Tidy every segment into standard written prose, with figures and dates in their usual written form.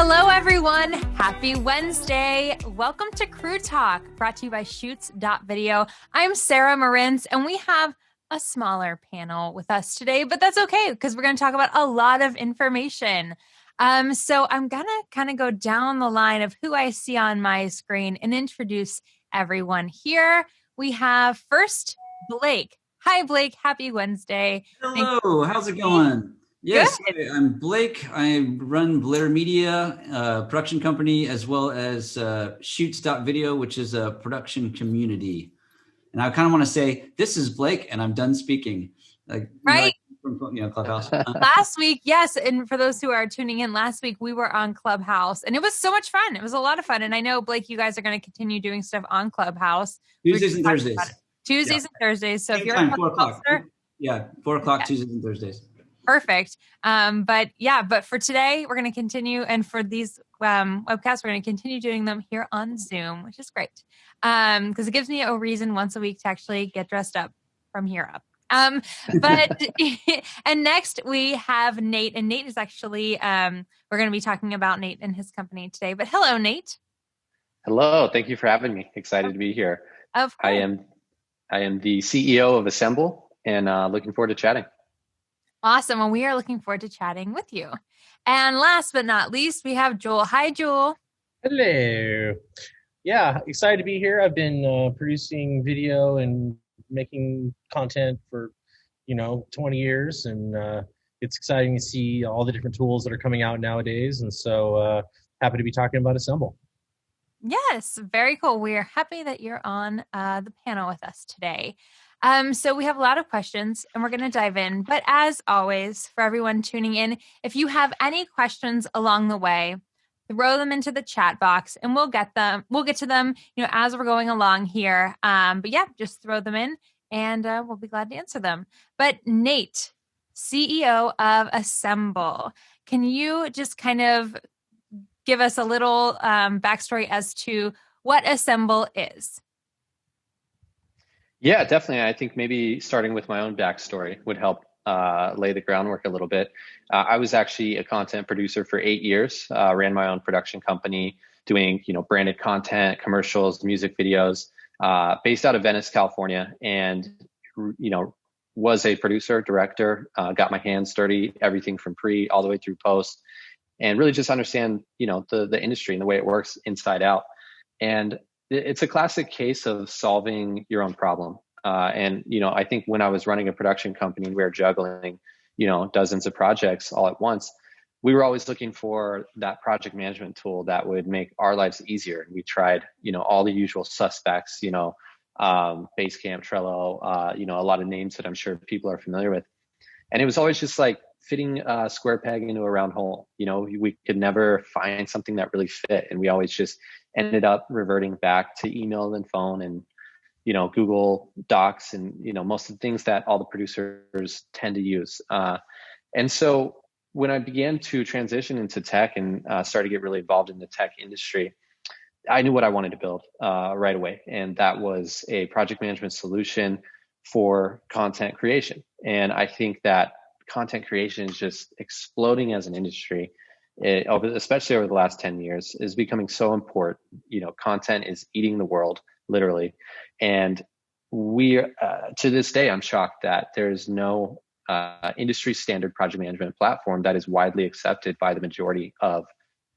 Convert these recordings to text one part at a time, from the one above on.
Hello, everyone. Happy Wednesday. Welcome to Crew Talk, brought to you by Shoots.video. I'm Sarah Marins, and we have a smaller panel with us today, but that's okay because we're going to talk about a lot of information. So I'm going to kind of go down the line of who I see on my screen and introduce everyone here. We have first Blake. Hi, Blake. Happy Wednesday. Hello. How's it going? Yes, I'm Blake. I run Blair Media, production company, as well as Shoots.video, which is a production community. And I kind of want to say, this is Blake, and I'm done speaking. Right. From Clubhouse. Last week, yes. And for those who are tuning in, last week we were on Clubhouse, and it was so much fun. It was a lot of fun. And I know, Blake, you guys are going to continue doing stuff on Clubhouse. Tuesdays and Thursdays. Tuesdays and Thursdays. So Same if you're time, a 4 o'clock. Yeah, 4 o'clock, Yeah. Tuesdays and Thursdays. Perfect. But for today, we're going to continue. And for these webcasts, we're going to continue doing them here on Zoom, which is great. Because it gives me a reason once a week to actually get dressed up from here up. And next we have Nate, and Nate is actually, we're going to be talking about Nate and his company today, but hello, Nate. Hello. Thank you for having me. Excited to be here. Of course. I am the CEO of Assemble and looking forward to chatting. Awesome. Well, we are looking forward to chatting with you. And last but not least, we have Joel. Hi, Joel. Hello. Yeah, excited to be here. I've been producing video and making content for 20 years, and it's exciting to see all the different tools that are coming out nowadays, and so happy to be talking about Assemble. Yes, very cool. We are happy that you're on the panel with us today. So we have a lot of questions and we're going to dive in, but as always, for everyone tuning in, if you have any questions along the way, throw them into the chat box and we'll get to them, as we're going along here. But yeah, just throw them in and we'll be glad to answer them. But Nate, CEO of Assemble, can you just kind of give us a little backstory as to what Assemble is? Yeah, definitely. I think maybe starting with my own backstory would help lay the groundwork a little bit. I was actually a content producer for 8 years, ran my own production company doing, branded content, commercials, music videos, based out of Venice, California, and, was a producer, director, got my hands dirty, everything from pre all the way through post, and really just understand, the industry and the way it works inside out. And it's a classic case of solving your own problem. And I think when I was running a production company, we were juggling, dozens of projects all at once. We were always looking for that project management tool that would make our lives easier. And we tried, all the usual suspects, Basecamp, Trello, a lot of names that I'm sure people are familiar with. And it was always just like fitting a square peg into a round hole. We could never find something that really fit. And we always just ended up reverting back to email and phone and, Google Docs and, most of the things that all the producers tend to use. And so when I began to transition into tech and started to get really involved in the tech industry, I knew what I wanted to build right away. And that was a project management solution for content creation. And I think that content creation is just exploding as an industry, especially over the last 10 years, is becoming so important. Content is eating the world, literally. And we, to this day, I'm shocked that there's no industry standard project management platform that is widely accepted by the majority of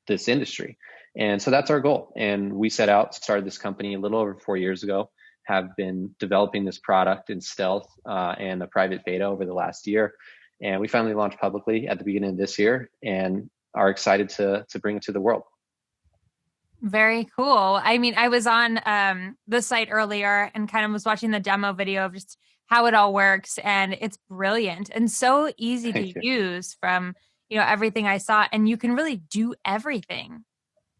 this industry. And so that's our goal. And we started this company a little over 4 years ago, have been developing this product in stealth and a private beta over the last year. And we finally launched publicly at the beginning of this year and are excited to bring it to the world. Very cool. I mean, I was on the site earlier and kind of was watching the demo video of just how it all works. And it's brilliant and so easy to use from, everything I saw. And you can really do everything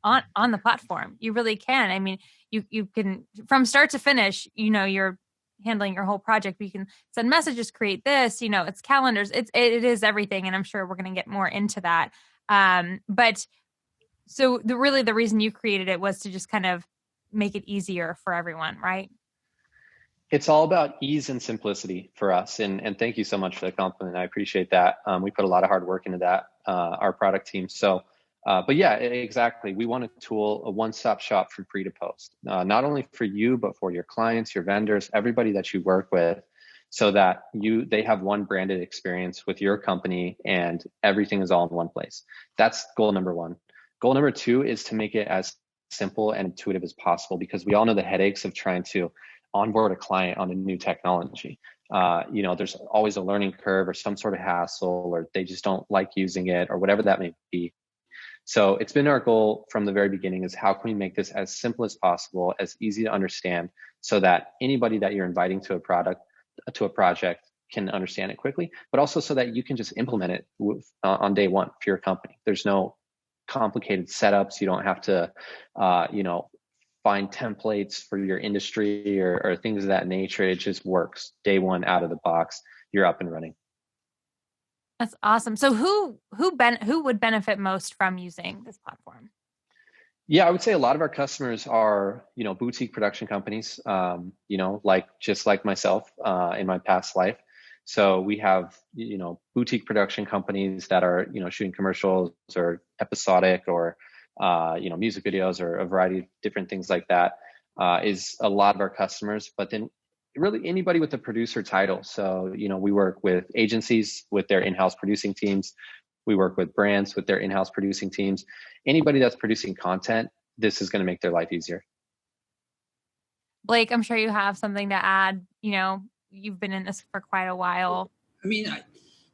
on the platform. You really can. I mean, you can, from start to finish, you're handling your whole project, but you can send messages, create this, it's calendars, it is everything. And I'm sure we're going to get more into that. But so the reason you created it was to just kind of make it easier for everyone, right? It's all about ease and simplicity for us. And thank you so much for the compliment. I appreciate that. We put a lot of hard work into that, our product team. So But yeah, exactly. We want a tool, a one-stop shop from pre to post, not only for you, but for your clients, your vendors, everybody that you work with, so that they have one branded experience with your company and everything is all in one place. That's goal number one. Goal number two is to make it as simple and intuitive as possible, because we all know the headaches of trying to onboard a client on a new technology. There's always a learning curve or some sort of hassle, or they just don't like using it, or whatever that may be. So it's been our goal from the very beginning, is how can we make this as simple as possible, as easy to understand, so that anybody that you're inviting to a project can understand it quickly, but also so that you can just implement it on day one for your company. There's no complicated setups. You don't have to, find templates for your industry or things of that nature. It just works day one out of the box. You're up and running. That's awesome. So who would benefit most from using this platform? Yeah, I would say a lot of our customers are, boutique production companies, just like myself in my past life. So we have, boutique production companies that are, shooting commercials or episodic or, music videos or a variety of different things like that, is a lot of our customers. But then really anybody with a producer title. So, we work with agencies with their in-house producing teams. We work with brands with their in-house producing teams. Anybody that's producing content, this is going to make their life easier. Blake, I'm sure you have something to add. You've been in this for quite a while. I mean,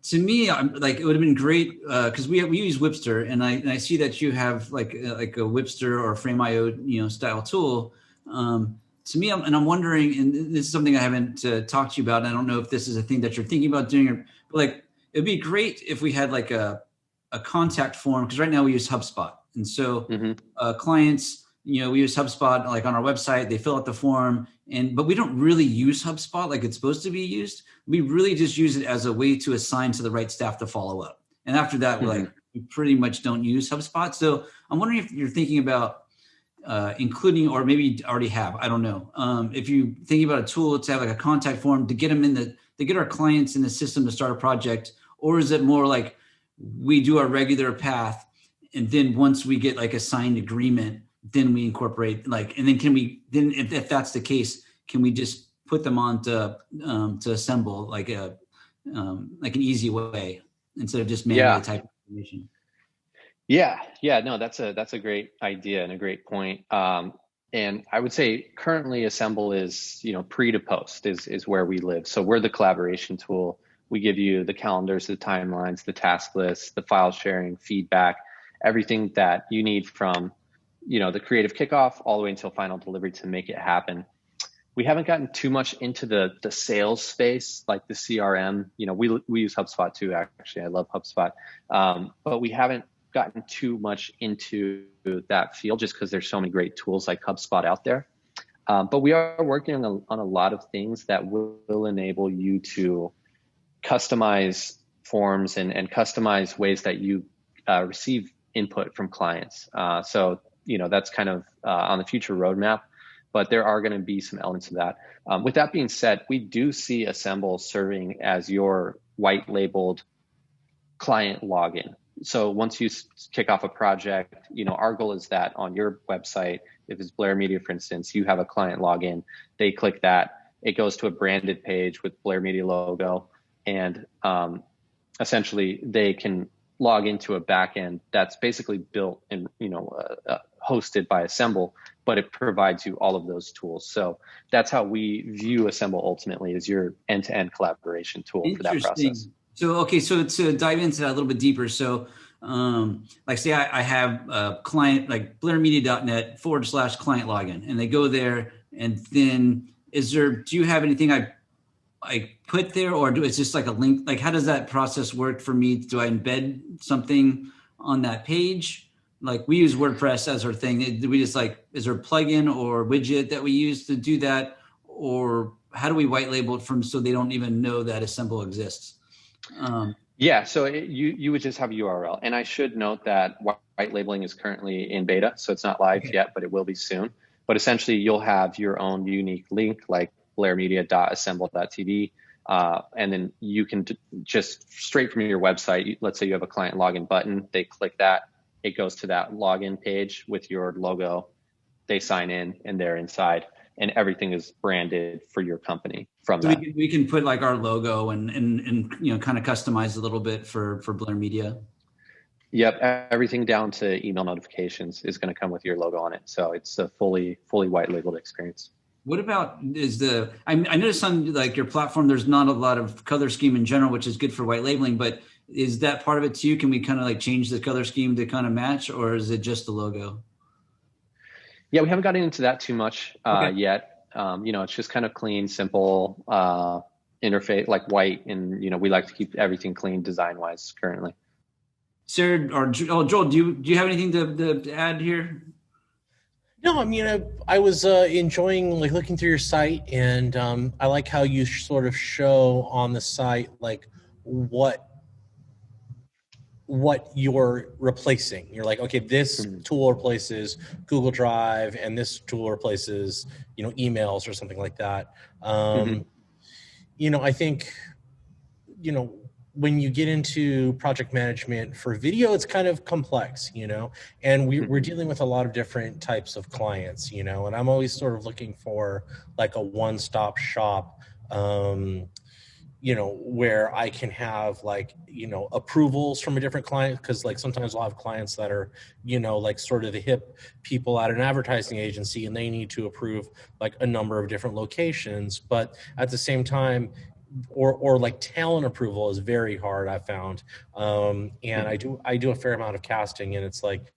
to me, it would have been great because we use Whipster, and I see that you have like a Whipster or Frame.io style tool. To me, I'm wondering, and this is something I haven't talked to you about, and I don't know if this is a thing that you're thinking about doing, but it'd be great if we had like a contact form, because right now we use HubSpot, and so clients, we use HubSpot like on our website. They fill out the form, but we don't really use HubSpot like it's supposed to be used. We really just use it as a way to assign to the right staff to follow up, and after that, we pretty much don't use HubSpot. So I'm wondering if you're thinking about including, or maybe you already have, I don't know. If you're thinking about a tool to have like a contact form to get them to get our clients in the system to start a project, or is it more like we do our regular path, and then once we get like a signed agreement, then we incorporate and then if that's the case, can we just put them on to assemble like an easy way instead of just manually typing information? Yeah. No, that's a great idea and a great point. And I would say currently Assemble is, pre to post is where we live. So we're the collaboration tool. We give you the calendars, the timelines, the task lists, the file sharing, feedback, everything that you need from, the creative kickoff all the way until final delivery to make it happen. We haven't gotten too much into the sales space, like the CRM. We use HubSpot too, actually. I love HubSpot. But we haven't gotten too much into that field just because there's so many great tools like HubSpot out there. But we are working on a lot of things that will enable you to customize forms and customize ways that you receive input from clients. So, that's kind of on the future roadmap, but there are going to be some elements of that. With that being said, we do see Assemble serving as your white labeled client login. So once you kick off a project, our goal is that on your website, if it's Blair Media, for instance, you have a client login, they click that, it goes to a branded page with Blair Media logo, and essentially they can log into a backend that's basically built and hosted by Assemble, but it provides you all of those tools. So that's how we view Assemble ultimately, as your end-to-end collaboration tool for that process. So to dive into that a little bit deeper. So say I have a client like blairmedia.net /client login, and they go there, and then do you have anything I put there, or it's just like a link? Like, how does that process work for me? Do I embed something on that page? Like, we use WordPress as our thing. Do we just is there a plugin or widget that we use to do that? Or how do we white label it so they don't even know that Assemble exists? So you would just have a URL. And I should note that white labeling is currently in beta, so it's not live yet, but it will be soon. But essentially, you'll have your own unique link, like blairmedia.assemble.tv. And then you can just straight from your website, let's say you have a client login button, they click that, it goes to that login page with your logo. They sign in and they're inside, and everything is branded for your company from so that. We can put like our logo and kind of customize a little bit for Blair Media. Yep, everything down to email notifications is going to come with your logo on it. So it's a fully white labeled experience. What about I noticed on like your platform, there's not a lot of color scheme in general, which is good for white labeling, but is that part of it too? Can we kind of like change the color scheme to kind of match, or is it just the logo? Yeah, we haven't gotten into that too much yet. It's just kind of clean, simple interface, like white, and we like to keep everything clean design wise currently. Sarah or Joel, do you have anything to add here? No, I mean, I was enjoying like looking through your site, and I like how you sort of show on the site like what you're replacing. You're like, okay, this tool replaces Google Drive, and this tool replaces emails or something like that. I think when you get into project management for video, it's kind of complex, and we're dealing with a lot of different types of clients, and I'm always sort of looking for like a one-stop shop, where I can have like, approvals from a different client. Cause like sometimes I'll have clients that are, like sort of the hip people at an advertising agency, and they need to approve like a number of different locations. But at the same time, or like talent approval is very hard, I found. And I do a fair amount of casting, and it's like,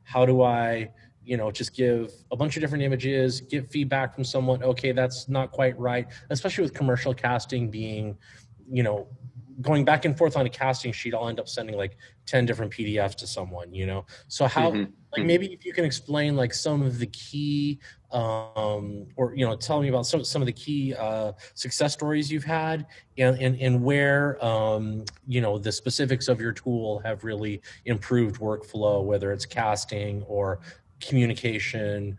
how do I, just give a bunch of different images, get feedback from someone, okay, that's not quite right, especially with commercial casting being, going back and forth on a casting sheet, I'll end up sending like 10 different PDFs to someone, So how, like maybe if you can explain like some of the key, or, tell me about some of the key success stories you've had, and where, the specifics of your tool have really improved workflow, whether it's casting or communication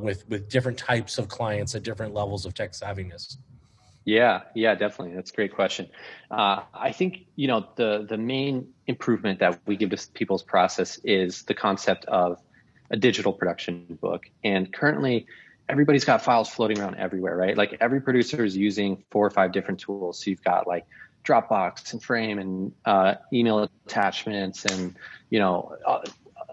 with different types of clients at different levels of tech savviness. Yeah, definitely. That's a great question. I think, the main improvement that we give to people's process is the concept of a digital production book. And currently, everybody's got files floating around everywhere, right? Like every producer is using 4 or 5 different tools. So you've got like Dropbox and Frame and email attachments and,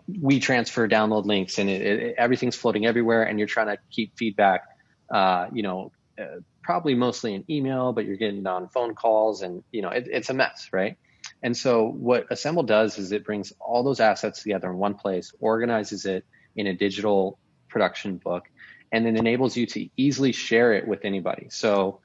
WeTransfer download links, and everything's floating everywhere. And you're trying to keep feedback, probably mostly in email, but you're getting on phone calls, and it's a mess, right? And so what Assemble does is it brings all those assets together in one place, organizes it in a digital production book, and then enables you to easily share it with anybody. So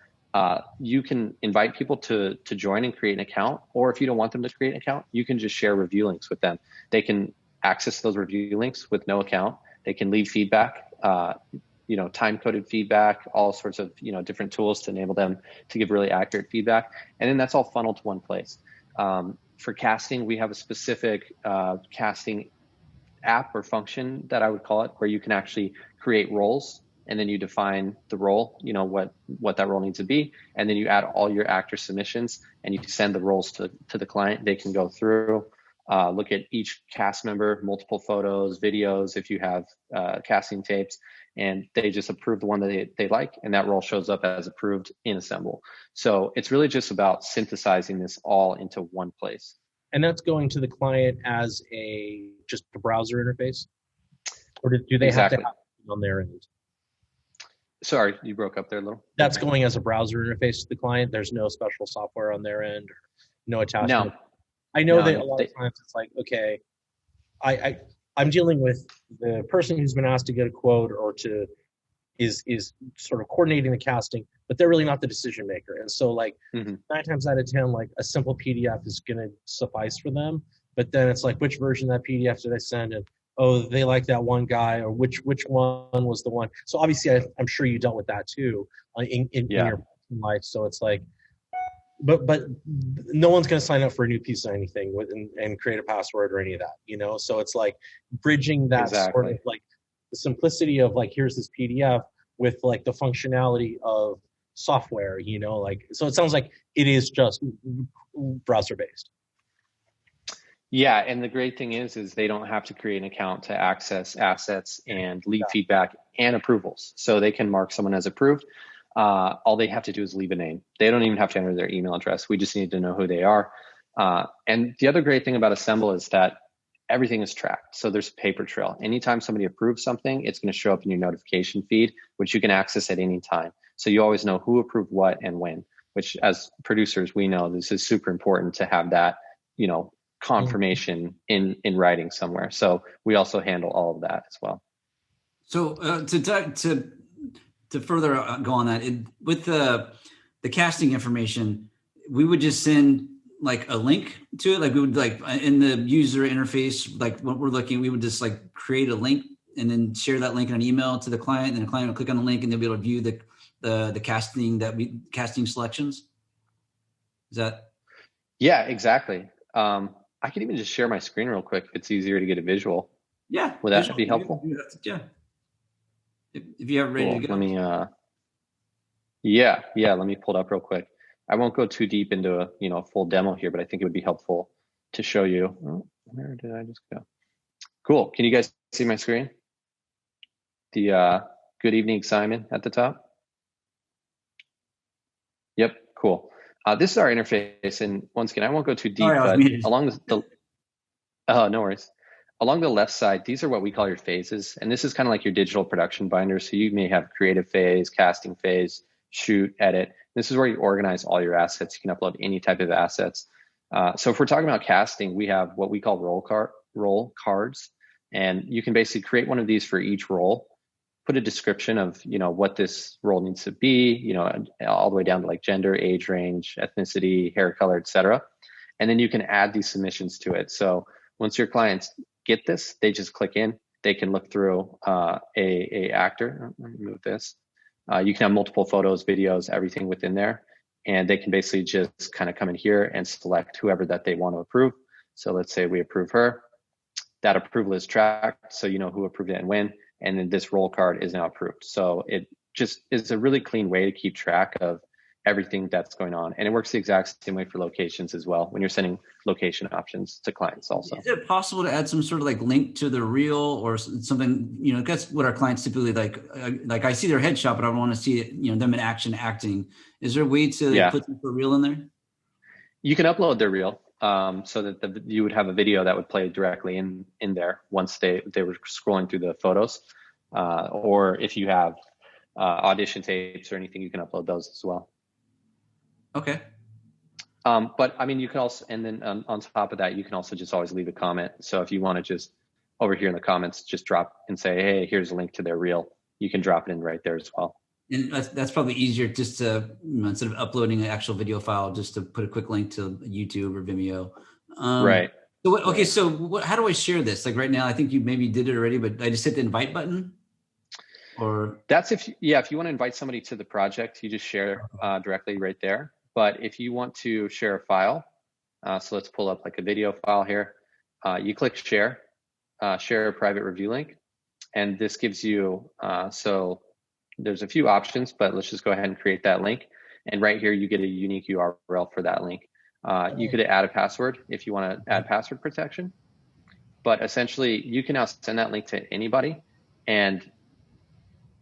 you can invite people to join and create an account, or if you don't want them to create an account, you can just share review links with them. They can access those review links with no account. They can leave feedback, time-coded feedback, all sorts of, different tools to enable them to give really accurate feedback. And then that's all funneled to one place. For casting, we have a specific casting app or function that I would call it, where you can actually create roles, and then you define the role, what that role needs to be. And then you add all your actor submissions, and you send the roles to the client. They can go through, look at each cast member, multiple photos, videos, if you have casting tapes, and they just approve the one that they like, and that role shows up as approved in Assemble. So it's really just about synthesizing this all into one place. And that's going to the client as just a browser interface? Or do they have to have it on their end? Sorry, you broke up there a little. That's going as a browser interface to the client? There's no special software on their end, or no attachment? No. I know that a lot of times it's like, okay, I'm dealing with the person who's been asked to get a quote or is sort of coordinating the casting, but they're really not the decision maker. And so like 9 times out of 10, like a simple PDF is going to suffice for them. But then it's like, which version of that PDF did I send? And oh, they like that one guy, or which one was the one? So obviously I'm sure you dealt with that too in your life. So it's like, but no one's going to sign up for a new piece of anything and create a password or any of that, So it's like bridging that sort of like the simplicity of like, here's this PDF with like the functionality of software, so it sounds like it is just browser based. Yeah, and the great thing is they don't have to create an account to access assets and leave feedback and approvals. So they can mark someone as approved. All they have to do is leave a name. They don't even have to enter their email address. We just need to know who they are. And the other great thing about Assemble is that everything is tracked. So there's a paper trail. Anytime somebody approves something, it's going to show up in your notification feed, which you can access at any time. So you always know who approved what and when, which as producers, we know this is super important to have that, confirmation in writing somewhere. So we also handle all of that as well. So to further go on that, with the casting information, we would just send like a link to it. Like we would like in the user interface, like when we're looking, we would just like create a link and then share that link in an email to the client. And then the client will click on the link and they'll be able to view the casting selections. Is that? Yeah, exactly. I can even just share my screen real quick if it's easier to get a visual. Yeah. Would that be helpful? Yeah. If you have it ready to go. Let me, let me pull it up real quick. I won't go too deep into a full demo here, but I think it would be helpful to show you. Oh, where did I just go? Cool. Can you guys see my screen? The good evening, Simon at the top. Yep. Cool. This is our interface, and once again, I won't go too deep, but along no worries. Along the left side, these are what we call your phases, and this is kind of like your digital production binder. So you may have creative phase, casting phase, shoot, edit. This is where you organize all your assets. You can upload any type of assets. So if we're talking about casting, we have what we call role cards, and you can basically create one of these for each role. Put a description of what this role needs to be, all the way down to like gender, age range, ethnicity, hair color, etc. And then you can add these submissions to it. So once your clients get this, they just click in. They can look through a actor. Let me move this. You can have multiple photos, videos, everything within there, and they can basically just kind of come in here and select whoever that they want to approve. So let's say we approve her. That approval is tracked, so you know who approved it and when. And then this roll card is now approved. So it just is a really clean way to keep track of everything that's going on. And it works the exact same way for locations as well, when you're sending location options to clients also. Is it possible to add some sort of like link to the reel or something, that's what our clients typically like I see their headshot, but I want to see it, them in action acting. Is there a way to put the reel in there? You can upload their reel. So that you would have a video that would play directly in there once they were scrolling through the photos, or if you have audition tapes or anything, you can upload those as well. Okay. But I mean, you can also, and then on top of that, you can also just always leave a comment. So if you want to just over here in the comments, just drop and say, hey, here's a link to their reel. You can drop it in right there as well. And that's probably easier just to, instead of uploading an actual video file, just to put a quick link to YouTube or Vimeo. Right. So how do I share this? Like right now, I think you maybe did it already, but I just hit the invite button? Or that's if you want to invite somebody to the project, you just share directly right there. But if you want to share a file, so let's pull up like a video file here. You click share a private review link. And this gives you, so there's a few options, but let's just go ahead and create that link. And right here, you get a unique URL for that link. You could add a password if you want to add password protection. But essentially, you can now send that link to anybody, and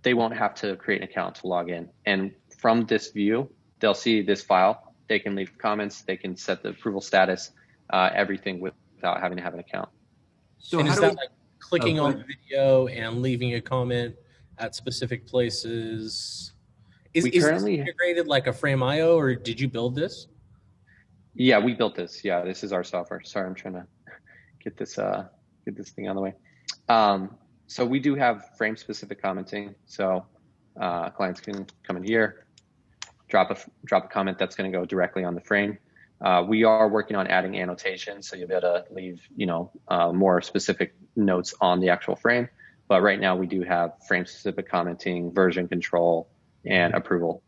they won't have to create an account to log in. And from this view, they'll see this file. They can leave comments. They can set the approval status, everything without having to have an account. So is that like clicking on the video and leaving a comment at specific places? Is this integrated like a Frame.io, or did you build this? Yeah, we built this. Yeah, this is our software. Sorry, I'm trying to get this thing on the way. So we do have frame specific commenting. So clients can come in here, drop a comment that's going to go directly on the frame. We are working on adding annotations, so you'll be able to leave more specific notes on the actual frame. But right now we do have frame specific commenting, version control, and approval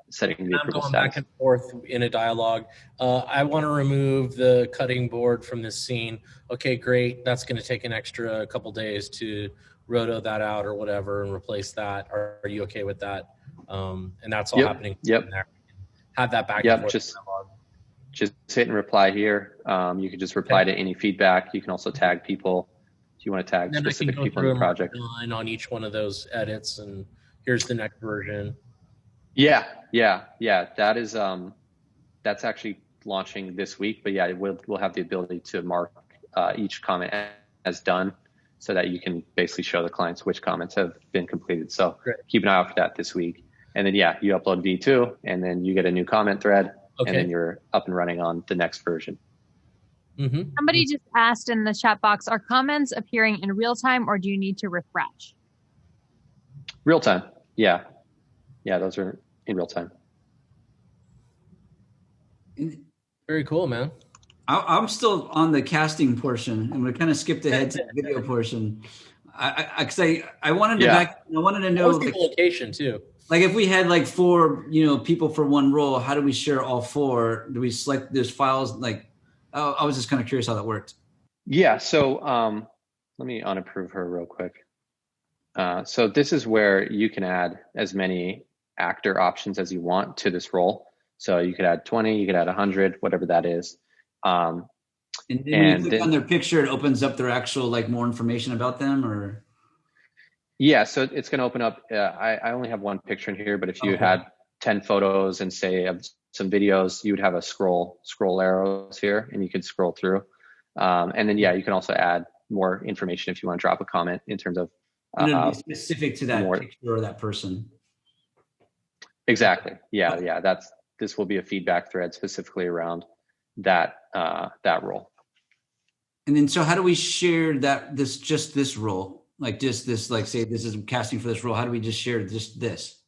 setting the approval status. Back and forth in a dialogue. I want to remove the cutting board from this scene. Okay, great. That's going to take an extra couple days to roto that out or whatever and replace that. Are you okay with that? And that's all happening. Yep. There. Have that back and forth dialogue. just hit and reply here. You can just reply to any feedback. You can also tag people if you want to tag specific people in the project. On each one of those edits, and here's the next version. Yeah. That is that's actually launching this week. But yeah, we'll have the ability to mark each comment as done, so that you can basically show the clients which comments have been completed. So keep an eye out for that this week. And then, yeah, you upload V2 and then you get a new comment thread, and then you're up and running on the next version. Mm-hmm. Somebody just asked in the chat box, are comments appearing in real time or do you need to refresh? Real time. Yeah. Yeah, those are in real time. Very cool, man. I'm still on the casting portion, and we kind of skipped ahead to the video portion. I wanted to I wanted to know the location too. Like if we had like 4, people for one role, how do we share all 4? Do we select those files? Like, I was just kind of curious how that worked. Yeah. So let me unapprove her real quick. So this is where you can add as many actor options as you want to this role. So you could add 20, you could add 100, whatever that is. And then when you click on their picture, it opens up their actual like more information about them, or? Yeah, so it's going to open up. I only have one picture in here, but if you had 10 photos and say some videos, you would have a scroll arrows here, and you could scroll through. And then you can also add more information if you want to drop a comment in terms of specific to that picture or that person. Exactly. Yeah. This will be a feedback thread specifically around that role. And then, so how do we share this role? Like just this, like say this is casting for this role. How do we just share just this?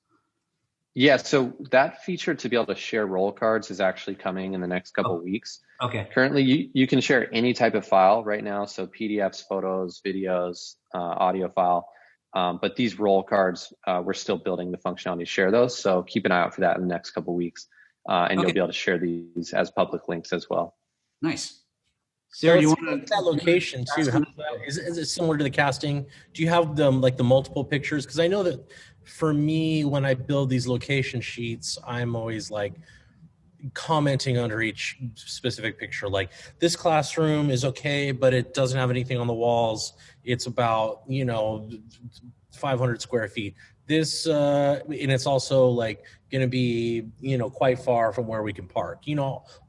Yeah, so that feature to be able to share role cards is actually coming in the next couple of weeks. Okay. Currently, you can share any type of file right now. So PDFs, photos, videos, audio file. But these role cards, we're still building the functionality to share those. So keep an eye out for that in the next couple of weeks. And you'll be able to share these as public links as well. Nice. Sarah, do you want that location too? Is it similar to the casting? Do you have them like the multiple pictures? Because I know that for me, when I build these location sheets, I'm always like commenting under each specific picture. Like this classroom is okay, but it doesn't have anything on the walls. It's about 500 square feet. This and it's also like going to be quite far from where we can park,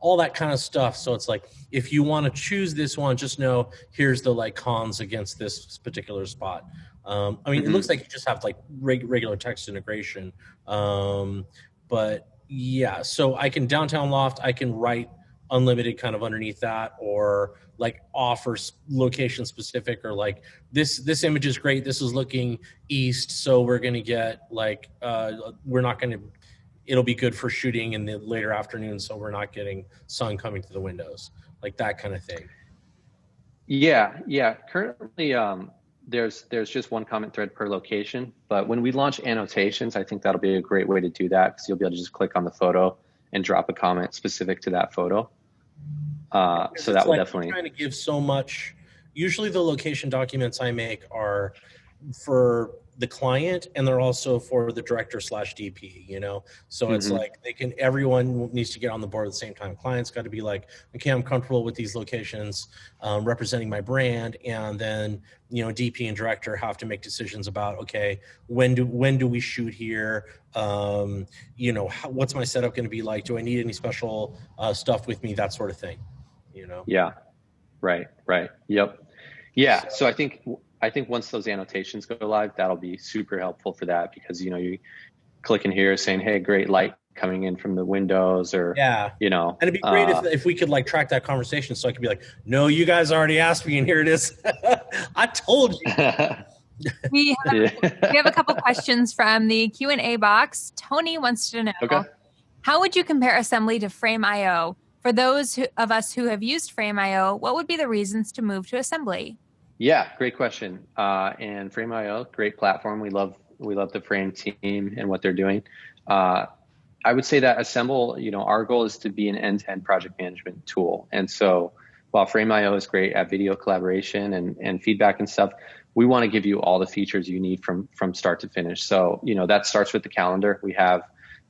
all that kind of stuff. So it's like if you want to choose this one, just know here's the like cons against this particular spot. It looks like you just have like regular text integration, but yeah. So I can downtown loft, I can write unlimited kind of underneath that, or like offer location specific, or like this image is great, this is looking east, so we're going to get like it'll be good for shooting in the later afternoon, so we're not getting sun coming to the windows, like that kind of thing. Yeah Currently there's just one comment thread per location, but when we launch annotations, I think that'll be a great way to do that, because you'll be able to just click on the photo and drop a comment specific to that photo. So that will definitely trying to give so much. Usually the location documents I make are for the client, and they're also for the director / DP, so it's like everyone needs to get on the board at the same time. Client's got to be like, okay, I'm comfortable with these locations representing my brand, and then DP and director have to make decisions about, okay, when do we shoot here, what's my setup going to be like, do I need any special stuff with me, that sort of thing. Yeah, right. Yep. Yeah. So I think once those annotations go live, that'll be super helpful for that, because you click in here saying, hey, great light coming in from the windows, or and it'd be great if we could like track that conversation, so I could be like, no, you guys already asked me and here it is. I told you. We have a couple questions from the Q&A box. Tony wants to know, how would you compare assembly to Frame.io? For those of us who have used Frame.io, what would be the reasons to move to assembly? Yeah, great question. And Frame.io, great platform. We love the Frame team and what they're doing. I would say that Assemble, our goal is to be an end-to-end project management tool. And so while Frame.io is great at video collaboration and feedback and stuff, we want to give you all the features you need from start to finish. So, that starts with the calendar. We have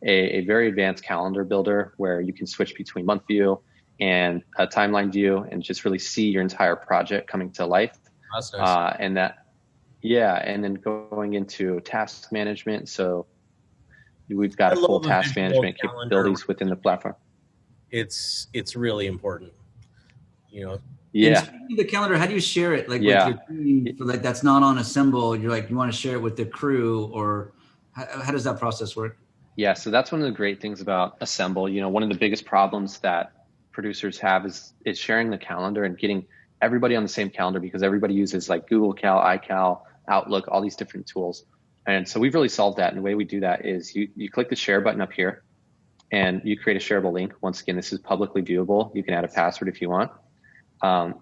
a very advanced calendar builder where you can switch between month view and a timeline view, and just really see your entire project coming to life. That's nice. And then going into task management. So we've got I a full love a task visual management calendar. capabilities within the platform. It's really important, you know. And speaking of the calendar, how do you share it? Like with your team, for like that's not on Assemble, you're like, you want to share it with the crew, or how does that process work? Yeah, so that's one of the great things about Assemble. You know, one of the biggest problems that producers have is sharing the calendar and getting everybody on the same calendar, because everybody uses like Google Cal, iCal, Outlook, all these different tools. And so we've really solved that. And the way we do that is you click the share button up here and you create a shareable link. Once again, this is publicly viewable. You can add a password if you want. And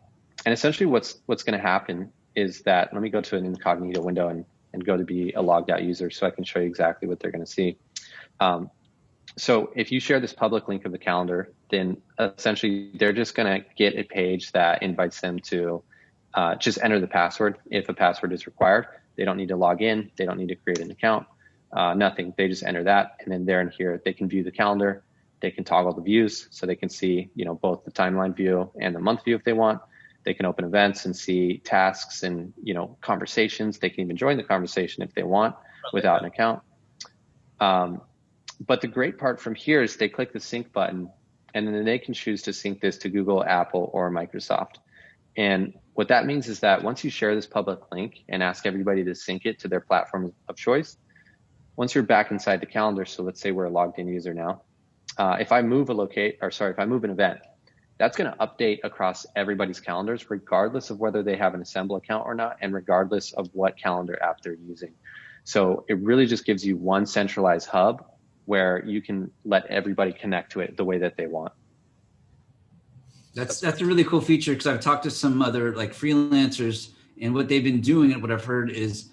essentially what's going to happen is that, let me go to an incognito window and go to be a logged out user so I can show you exactly what they're going to see. So if you share this public link of the calendar, then essentially they're just going to get a page that invites them to just enter the password if a password is required. They don't need to log in. They don't need to create an account, nothing. They just enter that. And then there and here, they can view the calendar. They can toggle the views so they can see, you know, both the timeline view and the month view if they want. They can open events and see tasks and, you know, conversations. They can even join the conversation if they want without an account. But the great part from here is they click the sync button and then they can choose to sync this to Google, Apple, or Microsoft. And what that means is that once you share this public link and ask everybody to sync it to their platform of choice, once you're back inside the calendar, so let's say we're a logged in user now, if I move an event, that's going to update across everybody's calendars, regardless of whether they have an Assemble account or not, and regardless of what calendar app they're using. So it really just gives you one centralized hub where you can let everybody connect to it the way that they want. That's a really cool feature, because I've talked to some other like freelancers, and what they've been doing and what I've heard is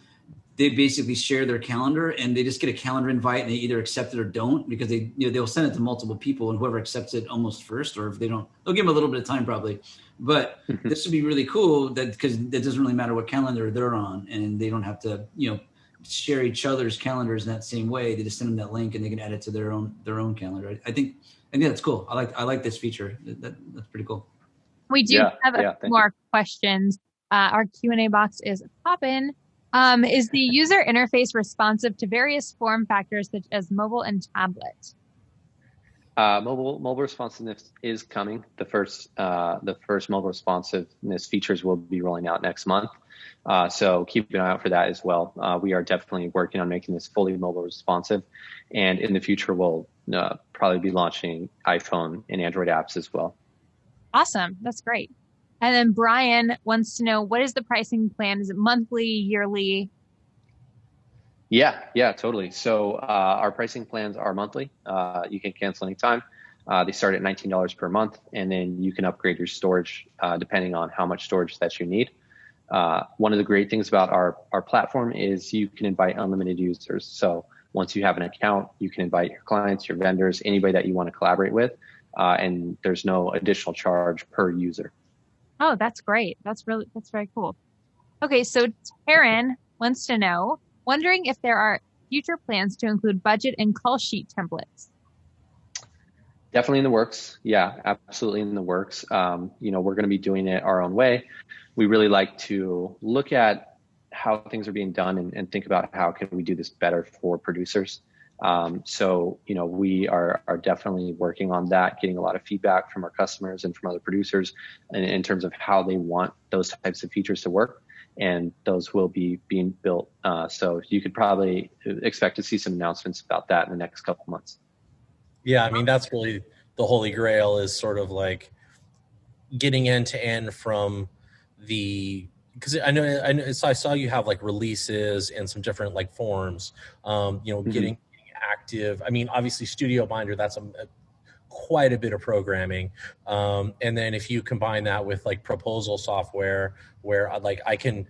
they basically share their calendar and they just get a calendar invite and they either accept it or don't, because they, you know, they'll send it to multiple people, and whoever accepts it almost first, or if they don't, they'll give them a little bit of time probably. But this would be really cool, that because it doesn't really matter what calendar they're on, and they don't have to, you know, share each other's calendars in that same way. They just send them that link and they can add it to their own calendar. I think that's cool. I like this feature. That's pretty cool. We do have a few more questions. Our Q&A box is popping. Is the user interface responsive to various form factors such as mobile and tablet? Mobile responsiveness is coming. The first mobile responsiveness features will be rolling out next month. So keep an eye out for that as well. We are definitely working on making this fully mobile responsive, and in the future we'll probably be launching iPhone and Android apps as well. Awesome. That's great. And then Brian wants to know, what is the pricing plan? Is it monthly, yearly? Yeah, totally. So our pricing plans are monthly. You can cancel anytime. They start at $19 per month, and then you can upgrade your storage depending on how much storage that you need. One of the great things about our platform is you can invite unlimited users. So once you have an account, you can invite your clients, your vendors, anybody that you want to collaborate with, and there's no additional charge per user. Oh, that's great. That's very cool. Okay, so Taryn wants to know, wondering if there are future plans to include budget and call sheet templates. Definitely in the works. Yeah, absolutely in the works. We're going to be doing it our own way. We really like to look at how things are being done and think about how can we do this better for producers. We are definitely working on that, getting a lot of feedback from our customers and from other producers in terms of how they want those types of features to work. And those will be being built. So you could probably expect to see some announcements about that in the next couple months. Yeah, I mean, that's really the holy grail, is sort of like getting end to end from because I know, so I saw you have like releases and some different like forms, getting active. I mean, obviously Studio Binder, that's quite a bit of programming. And then if you combine that with like proposal software where I can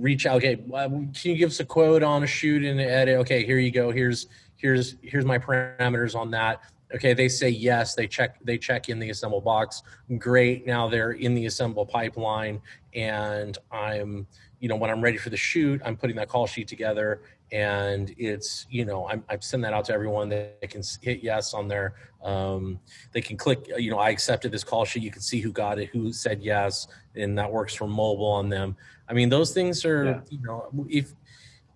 reach out, okay, can you give us a quote on a shoot and edit? Okay, here you go. Here's my parameters on that. Okay, they say yes, they check in the Assemble box. Great, now they're in the Assemble pipeline, and I'm, when I'm ready for the shoot, I'm putting that call sheet together and it's, you know, I've sent that out to everyone. They can hit yes on their, they can click, you know, I accepted this call sheet. You can see who got it, who said yes, and that works for mobile on them. I mean, those things are, you know, if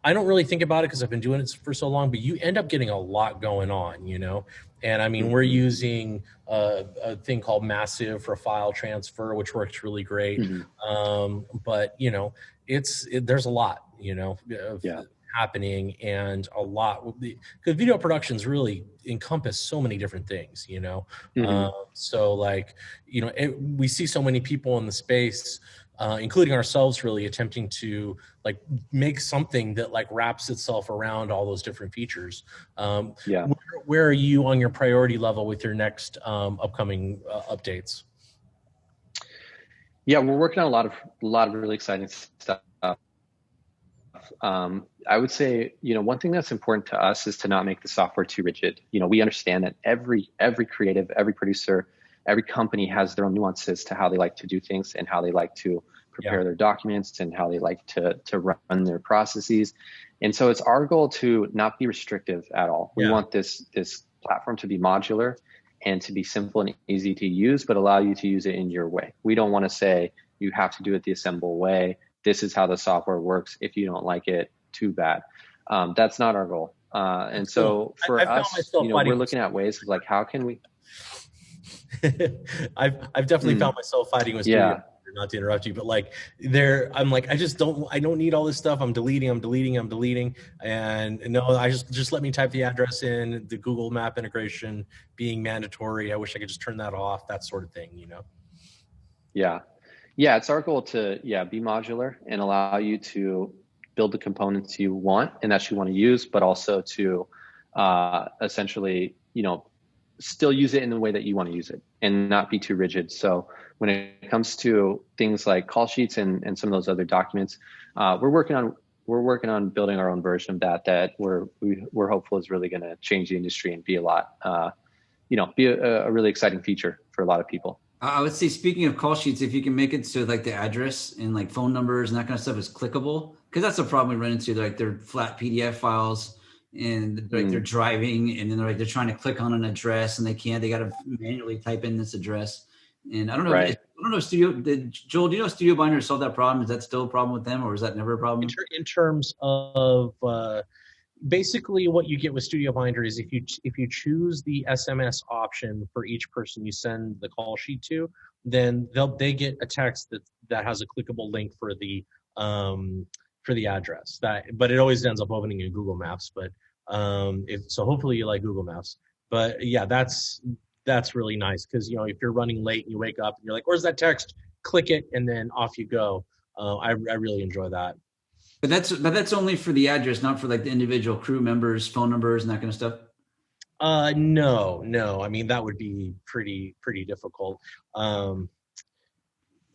I don't really think about it because I've been doing it for so long, but you end up getting a lot going on, you know? And I mean, we're using a thing called Massive for file transfer, which works really great. But you know, there's a lot, you know, happening, and a lot because video productions really encompass so many different things, you know? So like, you know, we see so many people in the space, including ourselves, really attempting to like make something that like wraps itself around all those different features. Where are you on your priority level with your next upcoming updates? Yeah, we're working on a lot of really exciting stuff. I would say, you know, one thing that's important to us is to not make the software too rigid. You know, we understand that every creative, every producer, every company has their own nuances to how they like to do things and how they like to prepare their documents and how they like to run their processes. And so it's our goal to not be restrictive at all. We want this platform to be modular and to be simple and easy to use, but allow you to use it in your way. We don't want to say you have to do it the Assemble way. This is how the software works. If you don't like it, too bad. That's not our goal. And so for us, you know, we're looking at ways of like, how can we? I've definitely found myself fighting with studio, not to interrupt you, but like I'm like, I don't need all this stuff. I'm deleting. And no, I just let me type the address in, the Google Map integration being mandatory. I wish I could just turn that off, that sort of thing, you know? Yeah, it's our goal to be modular and allow you to build the components you want and that you want to use, but also to essentially, you know, still use it in the way that you want to use it and not be too rigid. So when it comes to things like call sheets and some of those other documents, we're working on building our own version of that we're hopeful is really going to change the industry and be a lot, be a really exciting feature for a lot of people. I would say, speaking of call sheets, if you can make it so like the address and like phone numbers and that kind of stuff is clickable, because that's a problem we run into. Like they're flat PDF files and like they're driving and then they're trying to click on an address and they can't. They got to manually type in this address. And I don't know. Joel, do you know Studio Binder solved that problem? Is that still a problem with them, or is that never a problem? In terms of basically what you get with Studio Binder is if you choose the SMS option for each person you send the call sheet to, then they get a text that has a clickable link for the address. But it always ends up opening in Google Maps. But so hopefully you like Google Maps. But yeah, that's really nice because, you know, if you're running late and you wake up and you're like, where's that text? Click it and then off you go. I really enjoy that. But that's only for the address, not for like the individual crew members, phone numbers, and that kind of stuff. No. I mean, that would be pretty difficult.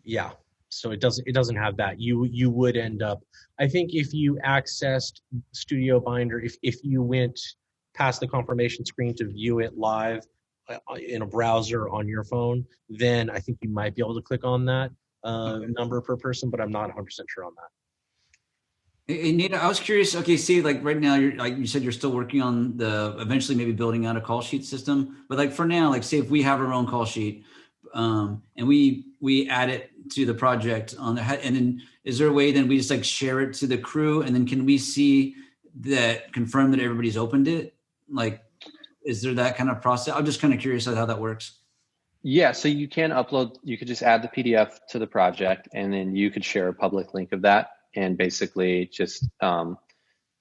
Yeah. So it doesn't have that. You would end up, I think, if you accessed Studio Binder, if you went past the confirmation screen to view it live in a browser on your phone, then I think you might be able to click on that number per person, but I'm not 100% sure on that. Hey, Nate, I was curious. Okay, see, like right now, you're like you said, you're still working on eventually maybe building out a call sheet system. But like for now, like say if we have our own call sheet, and we add it to the project and then is there a way then we just like share it to the crew, and then can we see that, confirm that everybody's opened it? Like, is there that kind of process? I'm just kind of curious how that works. Yeah, so you can upload. You could just add the PDF to the project, and then you could share a public link of that. And basically just,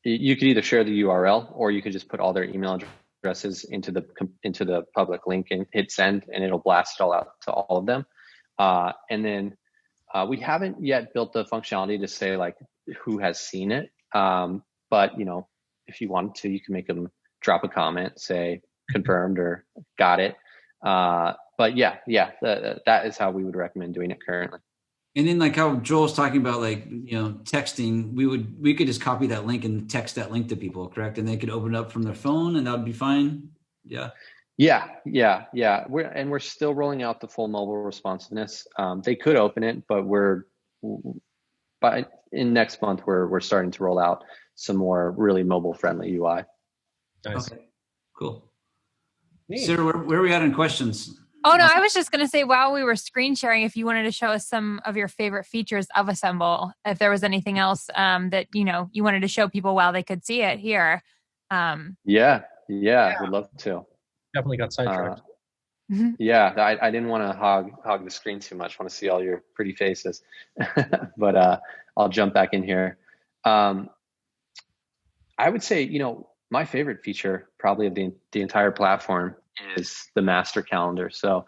you could either share the URL or you could just put all their email addresses into the public link and hit send, and it'll blast it all out to all of them. And then we haven't yet built the functionality to say like who has seen it. But you know, if you wanted to, you can make them drop a comment, say confirmed or got it. But that is how we would recommend doing it currently. And then like how Joel's talking about, like, you know, texting, we could just copy that link and text that link to people, correct? And they could open it up from their phone and that would be fine. Yeah. We're still rolling out the full mobile responsiveness. They could open it, but in next month, we're starting to roll out some more really mobile friendly UI. Nice. Okay, cool. Neat. Sarah, where are we at in questions? Oh, no, I was just going to say, while we were screen sharing, if you wanted to show us some of your favorite features of Assemble, if there was anything else that, you wanted to show people while they could see it here. Yeah, would love to. Definitely got sidetracked. Yeah, I didn't want to hog the screen too much. I want to see all your pretty faces, but I'll jump back in here. I would say, my favorite feature probably of the entire platform is the master calendar. So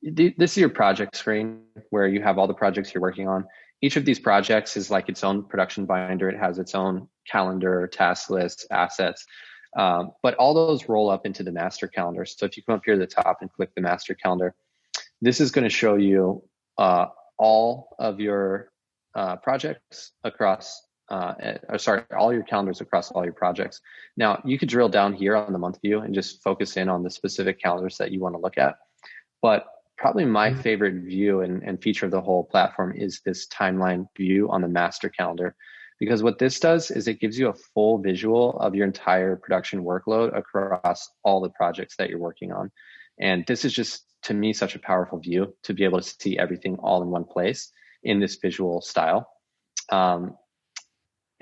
this is your project screen where you have all the projects you're working on. Each of these projects is like its own production binder. It has its own calendar, task list, assets. But all those roll up into the master calendar. So if you come up here to the top and click the master calendar, this is going to show you all of your projects across, all your calendars across all your projects. Now, you could drill down here on the month view and just focus in on the specific calendars that you want to look at. But probably my favorite view and feature of the whole platform is this timeline view on the master calendar. Because what this does is it gives you a full visual of your entire production workload across all the projects that you're working on. And this is just, to me, such a powerful view to be able to see everything all in one place in this visual style. And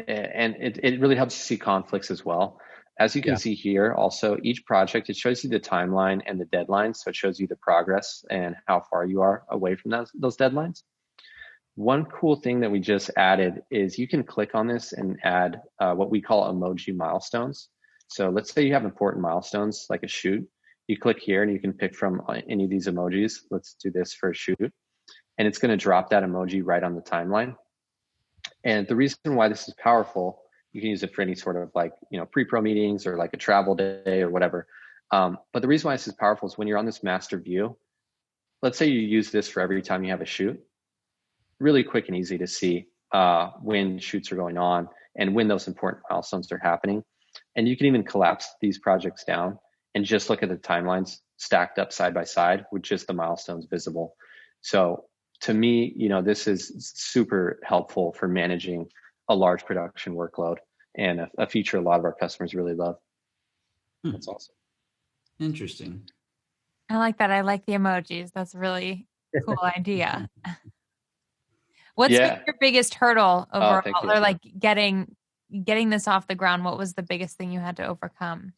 it really helps you see conflicts as well. As you can see here, also, each project, it shows you the timeline and the deadlines. So it shows you the progress and how far you are away from those deadlines. One cool thing that we just added is you can click on this and add what we call emoji milestones. So let's say you have important milestones like a shoot. You click here and you can pick from any of these emojis. Let's do this for a shoot. And it's going to drop that emoji right on the timeline. And the reason why this is powerful, you can use it for any sort of pre-pro meetings or like a travel day or whatever. But the reason why this is powerful is when you're on this master view, let's say you use this for every time you have a shoot, really quick and easy to see when shoots are going on and when those important milestones are happening. And you can even collapse these projects down and just look at the timelines stacked up side by side with just the milestones visible. So to me, this is super helpful for managing a large production workload and a feature a lot of our customers really love. That's awesome. Interesting. I like that. I like the emojis. That's a really cool idea. What's been your biggest hurdle overall, or like getting this off the ground? What was the biggest thing you had to overcome?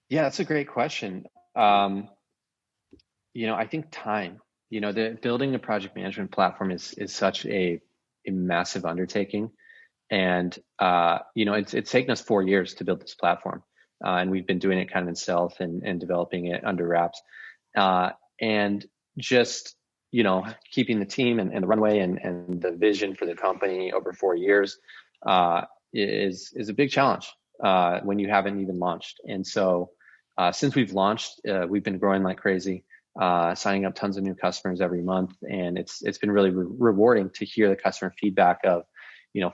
Yeah, that's a great question. I think time. The building a project management platform is such a massive undertaking, and it's taken us 4 years to build this platform, and we've been doing it kind of in stealth and developing it under wraps, and just keeping the team and the runway and the vision for the company over 4 years is a big challenge when you haven't even launched. And so since we've launched, we've been growing like crazy, signing up tons of new customers every month, and it's been really rewarding to hear the customer feedback of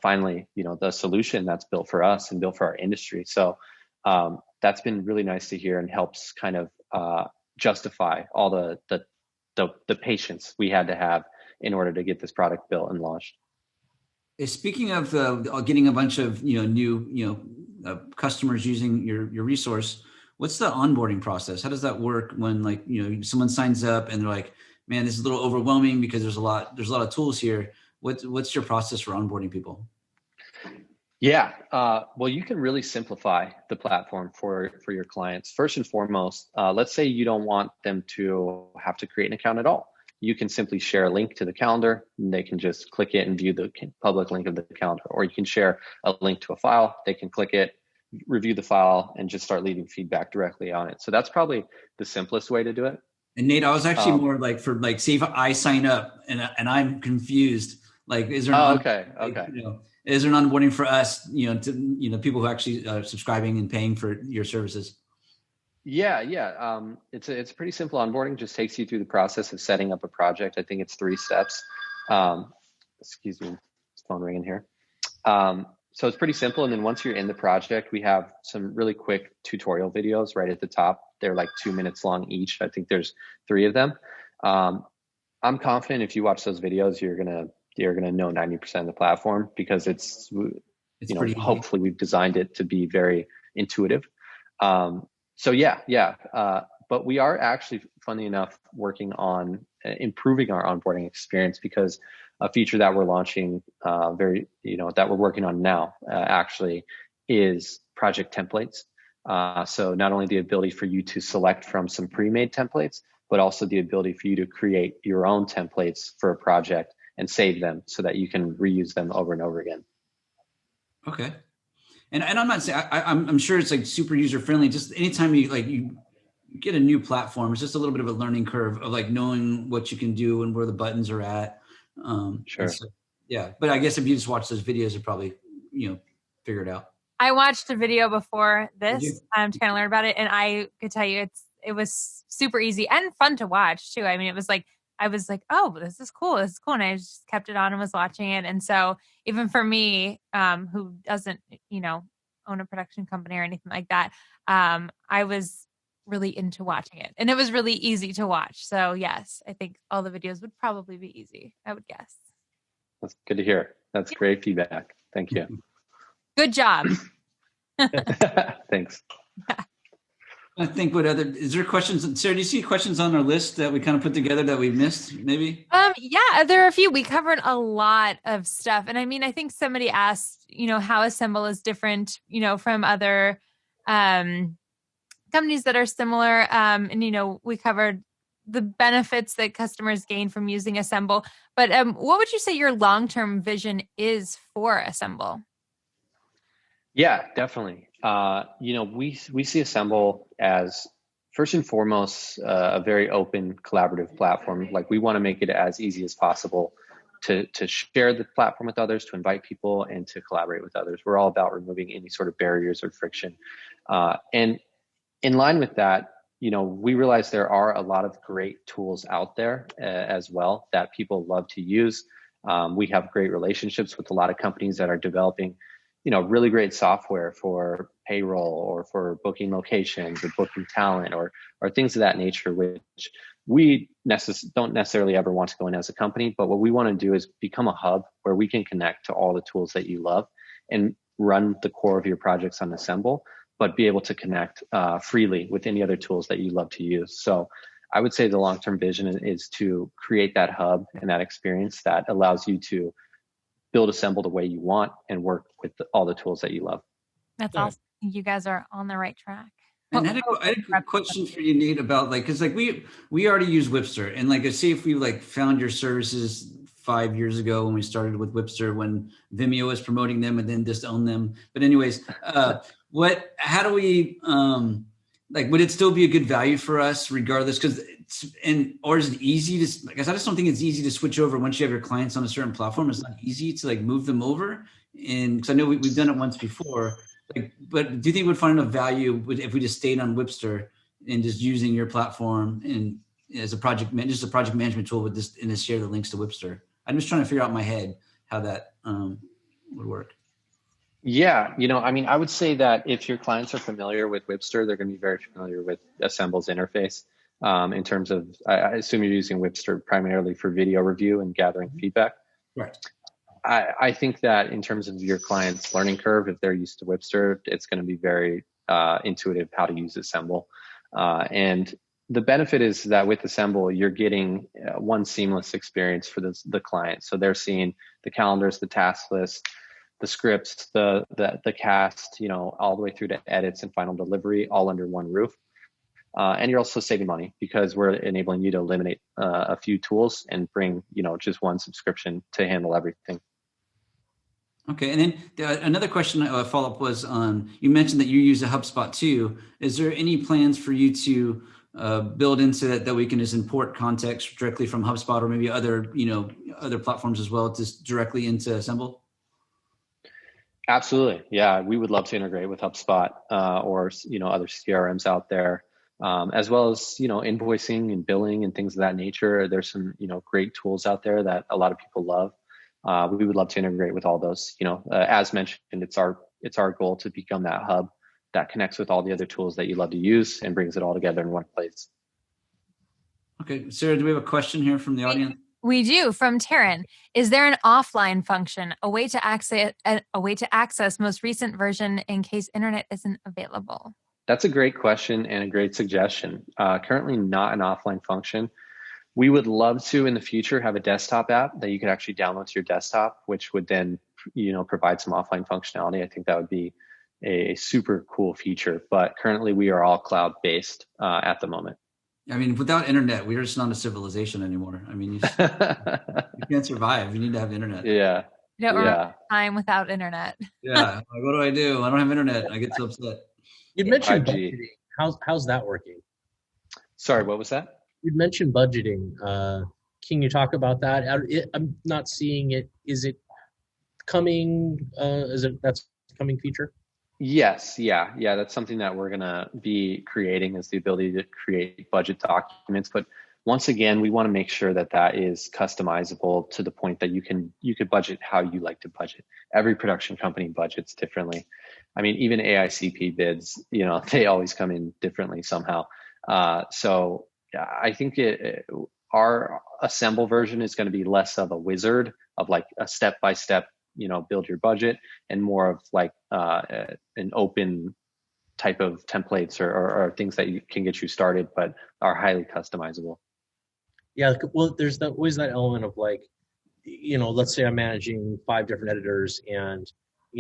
finally the solution that's built for us and built for our industry. So that's been really nice to hear and helps kind of justify all the patience we had to have in order to get this product built and launched. Speaking of getting a bunch of new customers using your resource, what's the onboarding process? How does that work when someone signs up and they're like, man, this is a little overwhelming because there's a lot of tools here. What's your process for onboarding people? Yeah, well, you can really simplify the platform for your clients. First and foremost, let's say you don't want them to have to create an account at all. You can simply share a link to the calendar, and they can just click it and view the public link of the calendar. Or you can share a link to a file, they can click it, review the file, and just start leaving feedback directly on it. So that's probably the simplest way to do it. And Nate, I was actually more say if I sign up and I'm confused, is there is there an onboarding for us, to people who actually are subscribing and paying for your services? Yeah. It's a pretty simple onboarding. Just takes you through the process of setting up a project. I think it's 3 steps. Excuse me, phone ringing here. So it's pretty simple. And then once you're in the project, we have some really quick tutorial videos right at the top. They're like 2 minutes long each. I think there's 3 of them. I'm confident if you watch those videos, you're going to you're going to know 90% of the platform, because it's pretty hopefully we've designed it to be very intuitive. So but we are actually, funny enough, working on improving our onboarding experience, because a feature that we're launching that we're working on now actually is project templates. So not only the ability for you to select from some pre-made templates, but also the ability for you to create your own templates for a project and save them so that you can reuse them over and over again. Okay. And I'm not saying, I'm sure it's like super user friendly. Just anytime you get a new platform, it's just a little bit of a learning curve of like knowing what you can do and where the buttons are at. Sure. So, yeah. But I guess if you just watch those videos, you probably, figure it out. I watched a video before this to kind of learn about it. And I could tell you it was super easy and fun to watch too. I mean, I was like, oh, this is cool. This is cool. And I just kept it on and was watching it. And so even for me, who doesn't, own a production company or anything like that, I was really into watching it, and it was really easy to watch. So yes, I think all the videos would probably be easy, I would guess. That's good to hear. That's great feedback. Thank you. Good job. Thanks. I think is there questions? Sarah, do you see questions on our list that we kind of put together that we missed maybe? Yeah, there are a few. We covered a lot of stuff. And I mean, I think somebody asked, how Assemble is different, from other companies that are similar. And, we covered the benefits that customers gain from using Assemble. But what would you say your long-term vision is for Assemble? Yeah, definitely. We see Assemble as, first and foremost, a very open, collaborative platform. Like, we want to make it as easy as possible to share the platform with others, to invite people, and to collaborate with others. We're all about removing any sort of barriers or friction. And in line with that, we realize there are a lot of great tools out there as well that people love to use. We have great relationships with a lot of companies that are developing really great software for payroll or for booking locations or booking talent or things of that nature, which we don't necessarily ever want to go in as a company. But what we want to do is become a hub where we can connect to all the tools that you love and run the core of your projects on Assemble, but be able to connect freely with any other tools that you love to use. So I would say the long-term vision is to create that hub and that experience that allows you to build Assemble the way you want and work with all the tools that you love. That's awesome. You guys are on the right track. And I had a question for you, Nate, about because we already use Whipster, and I see if we found your services 5 years ago when we started with Whipster, when Vimeo was promoting them and then just owned them. But anyways, how do we would it still be a good value for us regardless? Or is it easy to, I just don't think it's easy to switch over once you have your clients on a certain platform. It's not easy to move them over. And because I know we've done it once before, but do you think we'd find enough value if we just stayed on Whipster and just using your platform and as a project management tool and just share the links to Whipster? I'm just trying to figure out in my head how that would work. Yeah, I would say that if your clients are familiar with Whipster, they're going to be very familiar with Assemble's interface. In terms of, I assume you're using Whipster primarily for video review and gathering feedback. Right. I think that in terms of your client's learning curve, if they're used to Whipster, it's going to be very intuitive how to use Assemble. And the benefit is that with Assemble, you're getting one seamless experience for the client. So they're seeing the calendars, the task list, the scripts, the cast, all the way through to edits and final delivery, all under one roof. And you're also saving money because we're enabling you to eliminate a few tools and bring, just one subscription to handle everything. Okay. And then another question follow-up was you mentioned that you use a HubSpot too. Is there any plans for you to build into that we can just import context directly from HubSpot or maybe other platforms as well, just directly into Assemble? Absolutely. Yeah. We would love to integrate with HubSpot or, other CRMs out there. As well as, invoicing and billing and things of that nature. There's some, great tools out there that a lot of people love. We would love to integrate with all those. As mentioned, it's our goal to become that hub that connects with all the other tools that you love to use and brings it all together in one place. Okay, Sarah, do we have a question here from the audience? We do, from Taryn. Is there an offline function, a way to access most recent version in case internet isn't available? That's a great question and a great suggestion. Currently not an offline function. We would love to in the future have a desktop app that you could actually download to your desktop, which would then, provide some offline functionality. I think that would be a super cool feature, but currently we are all cloud based at the moment. I mean, without internet, we're just not a civilization anymore. I mean, you can't survive. You need to have internet. Yeah. You don't remember time without internet. Yeah. Like, what do? I don't have internet. I get so upset. You mentioned budgeting. How's that working? Sorry, what was that? You mentioned budgeting. Can you talk about that? I'm not seeing it. Is it coming? That's a coming feature? Yes. Yeah. That's something that we're going to be creating, is the ability to create budget documents. But once again, we want to make sure that that is customizable to the point that you could budget how you like to budget. Every production company budgets differently. I mean, even AICP bids, they always come in differently somehow. So I think our assemble version is going to be less of a wizard of like a step-by-step, build your budget, and more of like an open type of templates or things that can get you started, but are highly customizable. Yeah, well, there's always that element of like, let's say I'm managing 5 different editors, and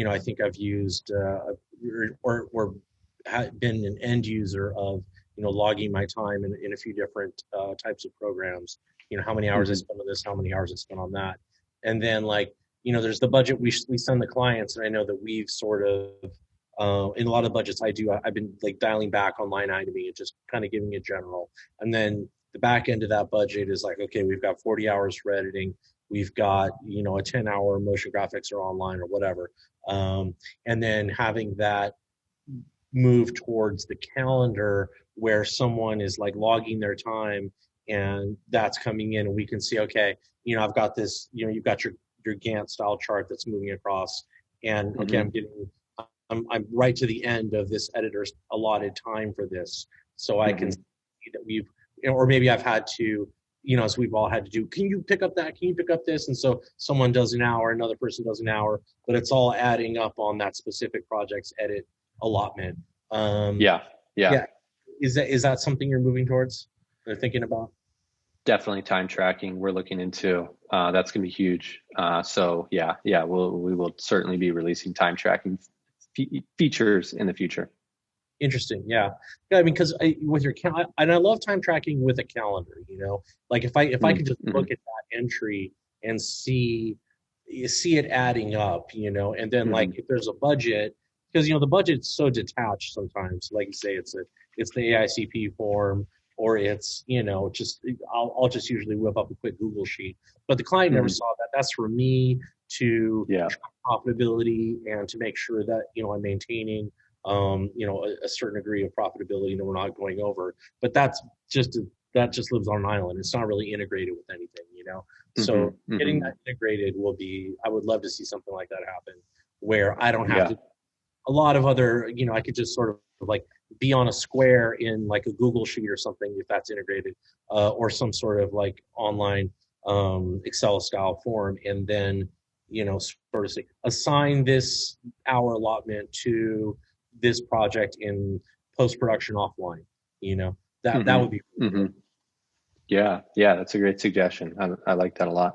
I think I've used or been an end user of logging my time in a few different types of programs. How many hours I spent on this, how many hours I spent on that, and then like there's the budget we send the clients, and I know that we've sort of in a lot of budgets I've been like dialing back on line iteming and just kind of giving it general, and then the back end of that budget is like, okay, we've got 40 hours for editing, we've got a 10-hour motion graphics or online or whatever, and then having that move towards the calendar where someone is like logging their time, and that's coming in, and we can see, okay, I've got this, you've got your Gantt style chart that's moving across, and okay, I'm right to the end of this editor's allotted time for this, so I can see that we've, or maybe I've had to, as we've all had to do, can you pick up that? Can you pick up this? And so someone does an hour, another person does an hour, but it's all adding up on that specific project's edit allotment. Yeah. Is that something you're moving towards or thinking about? Definitely time tracking we're looking into. That's going to be huge. So we will certainly be releasing time tracking features in the future. Interesting. Yeah. I mean, because with your and I love time tracking with a calendar. Like if I could just look at that entry and see it adding up, and then like if there's a budget, because the budget's so detached sometimes. Like you say, it's the AICP form, or it's just I'll just usually whip up a quick Google sheet. But the client never saw that. That's for me to track profitability and to make sure that I'm maintaining a certain degree of profitability, and we're not going over. But that just lives on an island. It's not really integrated with anything, So getting that integrated I would love to see something like that happen, where I don't have to. A lot of other, I could just sort of like be on a square in like a Google sheet or something, if that's integrated, or some sort of like online Excel style form, and then sort of say, assign this hour allotment to this project in post-production offline. That would be cool. Yeah, that's a great suggestion. I like that a lot.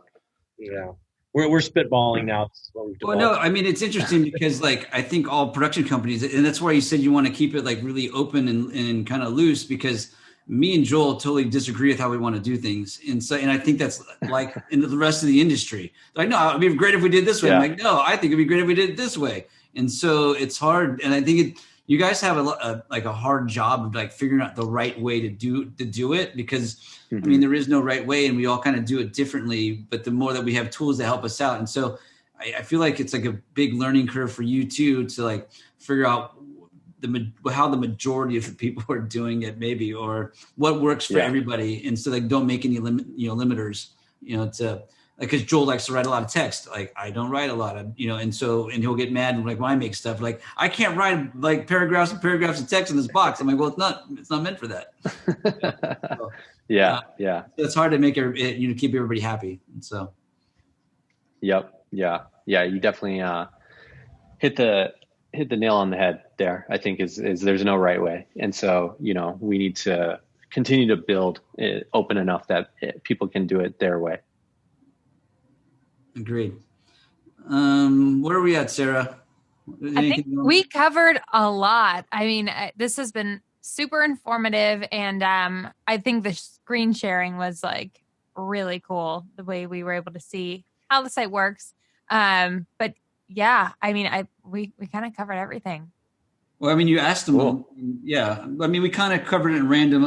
Yeah. We're spitballing now. This is what we've developed. Well, no, I mean, it's interesting because like I think all production companies, and that's why you said you want to keep it like really open and kind of loose, because me and Joel totally disagree with how we want to do things. And I think that's like in the rest of the industry. Like, no, it'd be great if we did this way. I'm like, no, I think it'd be great if we did it this way. And so it's hard. And I think you guys have a hard job of like figuring out the right way to do it, because I mean, there is no right way, and we all kind of do it differently, but the more that we have tools to help us out. And so I feel like it's like a big learning curve for you too, to like figure out how the majority of the people are doing it, maybe, or what works for everybody. And so like, don't make any limiters, like, because Joel likes to write a lot of text. Like, I don't write a lot of, and he'll get mad and like when I make stuff, like, I can't write like paragraphs and paragraphs of text in this box. I'm like, well, it's not meant for that. So, yeah. It's hard to make keep everybody happy. And so. Yep. Yeah. You definitely hit the nail on the head there. I think is there's no right way. And so, we need to continue to build it open enough that people can do it their way. Agreed. Where are we at, Sarah? I think we covered a lot. I mean, this has been super informative, and I think the screen sharing was like really cool, the way we were able to see how the site works. But yeah, I mean, we kind of covered everything. Well, I mean, you asked them. Cool. Yeah. I mean, we kind of covered it in random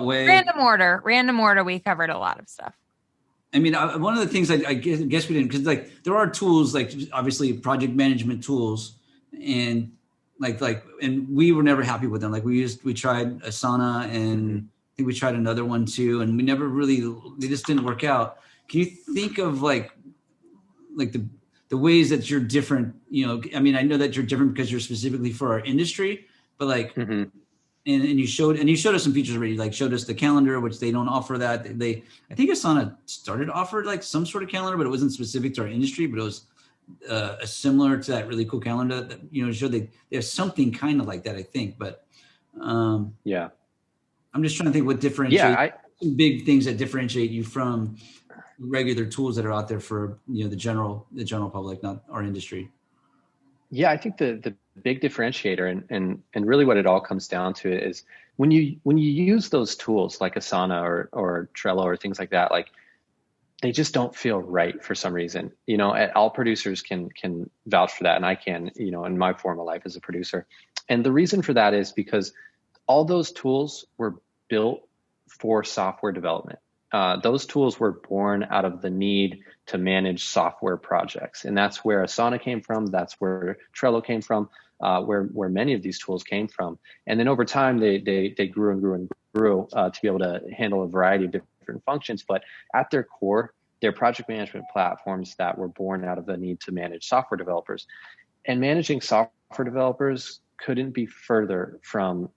way. Random order. We covered a lot of stuff. I mean, one of the things I guess we didn't, because like there are tools, like obviously project management tools, and and we were never happy with them. Like we tried Asana, and I think we tried another one too, and we never really, they just didn't work out. Can you think of like the ways that you're different? I mean, I know that you're different because you're specifically for our industry, but like. Mm-hmm. And you showed us some features already, like showed us the calendar, which they don't offer that. I think Asana started to offer like some sort of calendar, but it wasn't specific to our industry, but it was similar to that really cool calendar that, showed that there's something kind of like that, I think. But yeah, I'm just trying to think what differentiates some big things that differentiate you from regular tools that are out there for, the general public, not our industry. Yeah, I think the big differentiator and really what it all comes down to is when you use those tools like Asana or Trello or things like that, like they just don't feel right for some reason. All producers can vouch for that, and I can, in my form of life as a producer. And the reason for that is because all those tools were built for software development. Those tools were born out of the need to manage software projects. And that's where Asana came from. That's where Trello came from, where many of these tools came from. And then over time, they grew and grew and grew to be able to handle a variety of different functions. But at their core, they're project management platforms that were born out of the need to manage software developers. And managing software developers couldn't be further from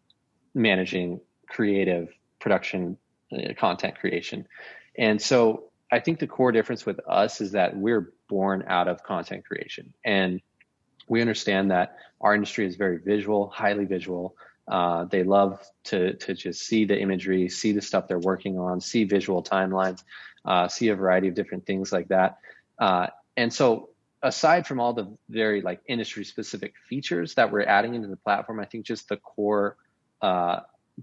managing creative production content creation. And so I think the core difference with us is that we're born out of content creation, and we understand that our industry is very visual, highly visual. They love to just see the imagery, see the stuff they're working on, see visual timelines, see a variety of different things like that. And so aside from all the very like industry specific features that we're adding into the platform, I think just the core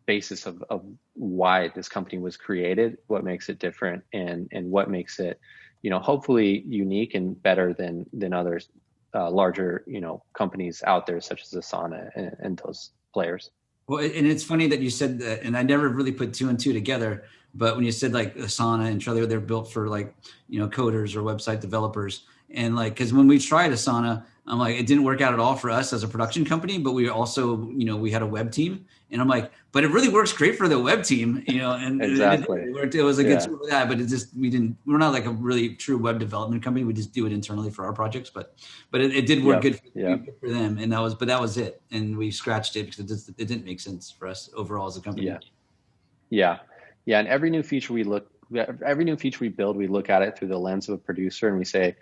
basis of why this company was created, what makes it different, and what makes it, hopefully unique and better than others, larger, companies out there such as Asana and those players. Well, and it's funny that you said that, and I never really put two and two together, but when you said like Asana and Trello, they're built for like, coders or website developers. And like, cause when we tried Asana, I'm like, it didn't work out at all for us as a production company, but we also, we had a web team, and I'm like, but it really works great for the web team, and exactly. It was a good tool for that, but we're not like a really true web development company. We just do it internally for our projects, but it did work good for them. And that was it. And we scratched it because it didn't make sense for us overall as a company. Yeah. And every new feature we build, we look at it through the lens of a producer, and we say,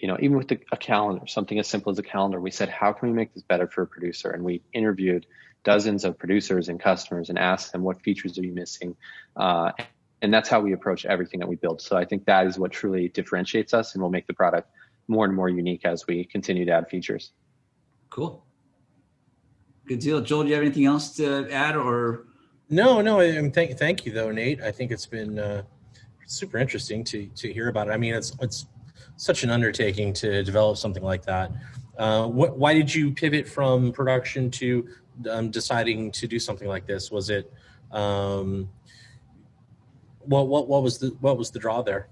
even with a calendar, something as simple as a calendar, we said, how can we make this better for a producer? And we interviewed dozens of producers and customers and asked them, what features are you missing? And that's how we approach everything that we build. So I think that is what truly differentiates us and will make the product more and more unique as we continue to add features. Cool. Good deal. Joel, do you have anything else to add or? No. Thank you though, Nate. I think it's been super interesting to hear about it. I mean, it's such an undertaking to develop something like that. Why did you pivot from production to deciding to do something like this? Was it what was the draw there?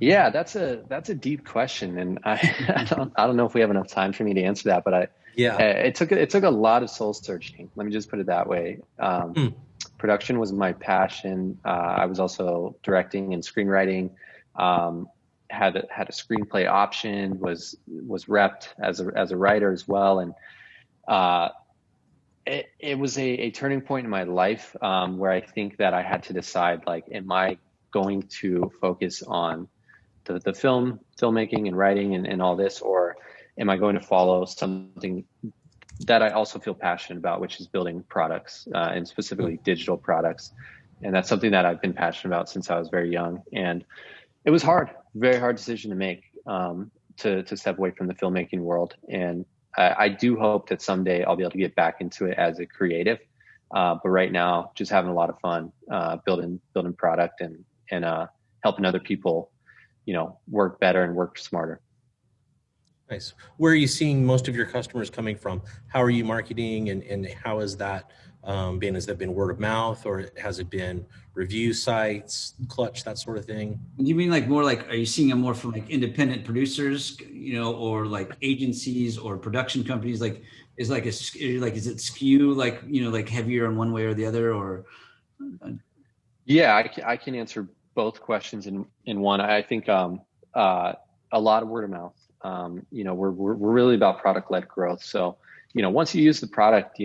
Yeah, that's a deep question, and I don't know if we have enough time for me to answer that, but it took a lot of soul searching. Let me just put it that way. Production was my passion. I was also directing and screenwriting. Had a screenplay option, was repped as a writer as well, and it was a turning point in my life where I think that I had to decide, like, am I going to focus on the filmmaking and writing and all this, or am I going to follow something that I also feel passionate about, which is building products and specifically digital products. And that's something that I've been passionate about since I was very young. And it was hard, very hard decision to make, to step away from the filmmaking world. And I do hope that someday I'll be able to get back into it as a creative. But right now, just having a lot of fun, building product and helping other people, work better and work smarter. Nice. Where are you seeing most of your customers coming from? How are you marketing, and how has that been? Has that been word of mouth, or has it been review sites, Clutch, that sort of thing? You mean like more like, are you seeing it more from like independent producers, or like agencies or production companies? Like, is it skew like heavier in one way or the other, or? Yeah, I can answer both questions in one. I think a lot of word of mouth. We're really about product-led growth. So, once you use the product,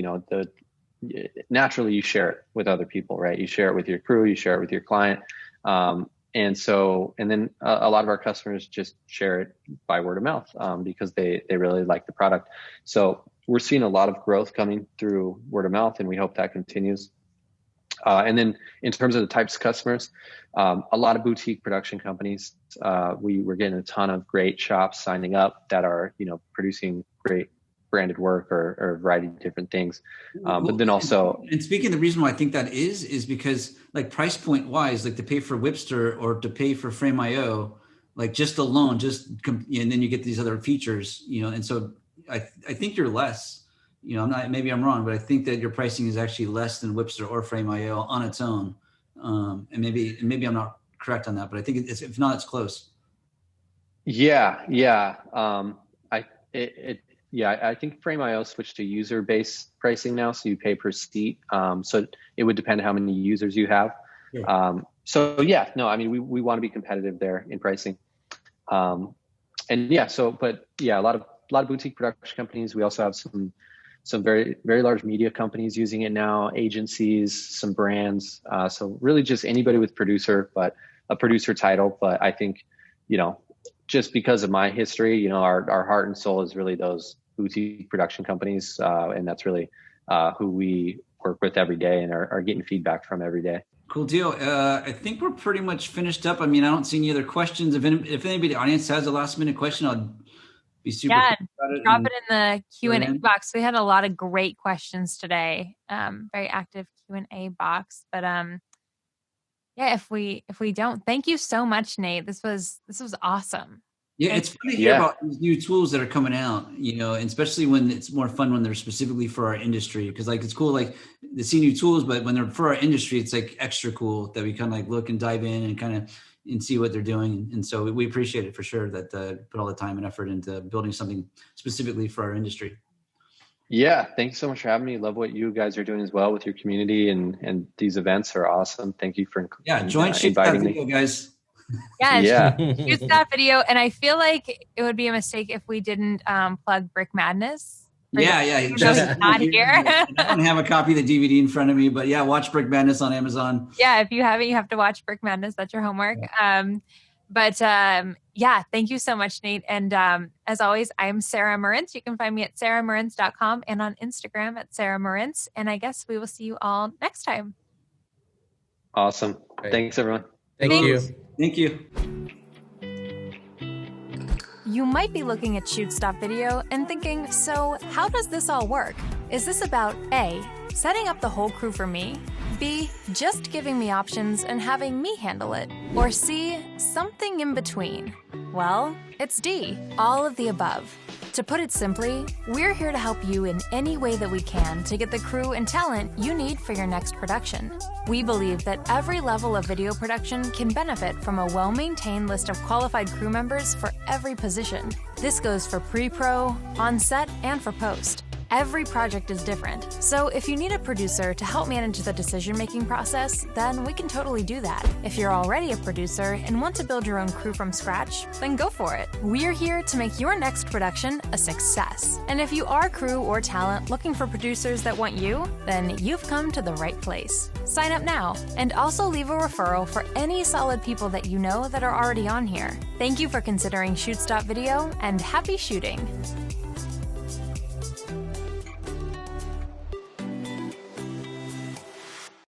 naturally you share it with other people, right? You share it with your crew, you share it with your client. And then a lot of our customers just share it by word of mouth because they really like the product. So we're seeing a lot of growth coming through word of mouth, and we hope that continues. And then in terms of the types of customers, a lot of boutique production companies. We're getting a ton of great shops signing up that are, producing great branded work or a variety of different things. But then also, and speaking, the reason why I think that is because, like, price point wise, like to pay for Whipster or to pay for Frame.io, like just alone, and then you get these other features, and so I think you're less. maybe I'm wrong, but I think that your pricing is actually less than Whipster or Frame.io on its own. And maybe I'm not correct on that, but I think if not, it's close. Yeah. I think Frame.io switched to user-based pricing now, so you pay per seat. So it would depend how many users you have. Yeah. We want to be competitive there in pricing. A lot of boutique production companies. We also have some very, very large media companies using it now, agencies, some brands. So really just anybody with a producer title. But I think, just because of my history, our heart and soul is really those boutique production companies. And that's really who we work with every day and are getting feedback from every day. Cool deal. I think we're pretty much finished up. I mean, I don't see any other questions. If anybody in the audience has a last minute question, I'll be super drop it in the Q&A box. We had a lot of great questions today. Very active Q&A box. But if we don't, thank you so much, Nate. This was awesome. Yeah, it's fun to hear about these new tools that are coming out, and especially when it's more fun when they're specifically for our industry. Because it's cool to see new tools, but when they're for our industry, it's extra cool that we kind of look and dive in and see what they're doing. And so we appreciate it for sure that put all the time and effort into building something specifically for our industry. Yeah, thanks so much for having me. Love what you guys are doing as well with your community, and these events are awesome. Thank you for join Shoot That Video, guys. Shoot That Video. And I feel like it would be a mistake if we didn't plug Brick Madness. Just not here. I don't have a copy of the DVD in front of me, but watch Brick Madness on Amazon. Yeah, if you haven't, you have to watch Brick Madness. That's your homework. Thank you so much, Nate. And as always, I'm Sarah Marintz. You can find me at sarahmarintz.com and on Instagram at Sarah Marintz. And I guess we will see you all next time. Awesome. Great. Thanks, everyone. Thank you. You might be looking at Shoot Stop Video and thinking, so how does this all work? Is this about A, setting up the whole crew for me, B, just giving me options and having me handle it, or C, something in between? Well, it's D, all of the above. To put it simply, we're here to help you in any way that we can to get the crew and talent you need for your next production. We believe that every level of video production can benefit from a well-maintained list of qualified crew members for every position. This goes for pre-pro, on set, and for post. Every project is different, so if you need a producer to help manage the decision-making process, then we can totally do that. If you're already a producer and want to build your own crew from scratch, then go for it. We're here to make your next production a success. And if you are crew or talent looking for producers that want you, then you've come to the right place. Sign up now, and also leave a referral for any solid people that you know that are already on here. Thank you for considering Shoots.video, and happy shooting!